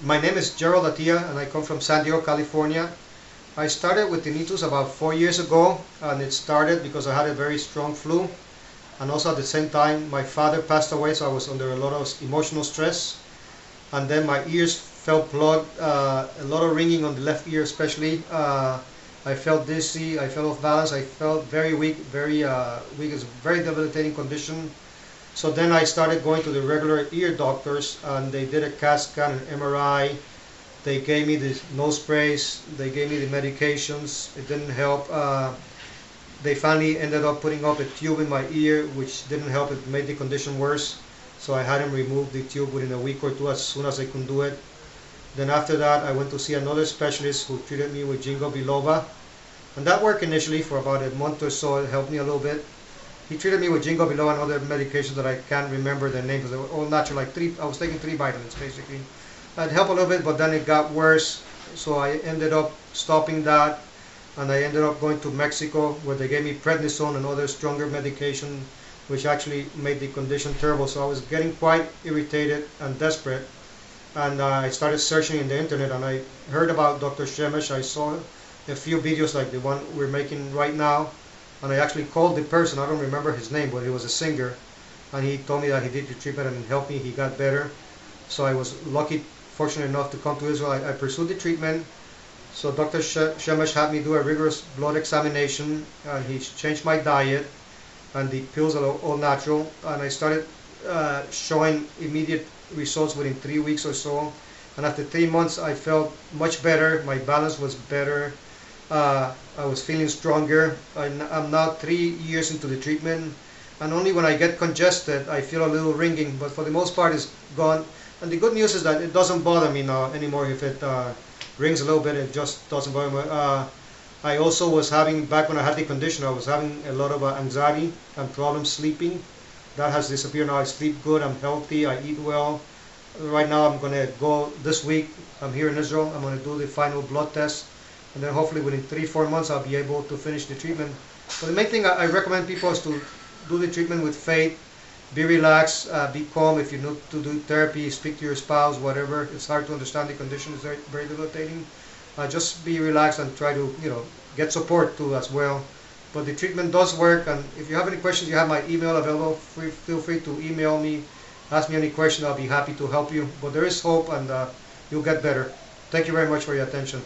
My name is Gerald Attia and I come from San Diego, California. I started with tinnitus about 4 years ago, and it started because I had a very strong flu, and also at the same time my father passed away, so I was under a lot of emotional stress. And then my ears felt plugged, a lot of ringing on the left ear especially. I felt dizzy, I felt off balance, I felt very weak, very weak. It's a very debilitating condition. So then I started going to the regular ear doctors, and they did a CAT scan and MRI. They gave me the nose sprays, they gave me the medications. It didn't help. They finally ended up putting up a tube in my ear, which didn't help. It made the condition worse. So I had him remove the tube within a week or two as soon as I could do it. Then after that, I went to see another specialist who treated me with ginkgo biloba. And that worked initially for about a month or so. It helped me a little bit. He treated me with ginkgo biloba and other medications that I can't remember the names. They were all natural, like I was taking 3 vitamins basically. It helped a little bit, but then it got worse. So I ended up stopping that, and I ended up going to Mexico, where they gave me prednisone and other stronger medication, which actually made the condition terrible. So I was getting quite irritated and desperate, and I started searching in the internet, and I heard about Dr. Shemesh. I saw a few videos like the one we're making right now, and I actually called the person. I don't remember his name, but he was a singer, and he told me that he did the treatment and it helped me. He got better. So I was lucky, fortunate enough to come to Israel. I pursued the treatment. So Dr. Shemesh had me do a rigorous blood examination, and he changed my diet, and the pills are all natural, and I started showing immediate results within 3 weeks or so. And after 3 months, I felt much better. My balance was better. I was feeling stronger. I'm now 3 years into the treatment, and only when I get congested I feel a little ringing, but for the most part it's gone. And the good news is that it doesn't bother me now anymore. If it rings a little bit, it just doesn't bother me. I also was having, back when I had the condition, I was having a lot of anxiety and problems sleeping. That has disappeared now. I sleep good, I'm healthy, I eat well. Right now I'm going to go this week. I'm here in Israel. I'm going to do the final blood test, and then hopefully within 3-4 months I'll be able to finish the treatment. But the main thing I recommend people is to do the treatment with faith. Be relaxed, be calm. If you need to do therapy, speak to your spouse, whatever. It's hard to understand the condition, it's very, very debilitating. Just be relaxed and try to, get support too as well. But the treatment does work, and if you have any questions, you have my email available. Feel free to email me, ask me any question. I'll be happy to help you. But there is hope, and you'll get better. Thank you very much for your attention.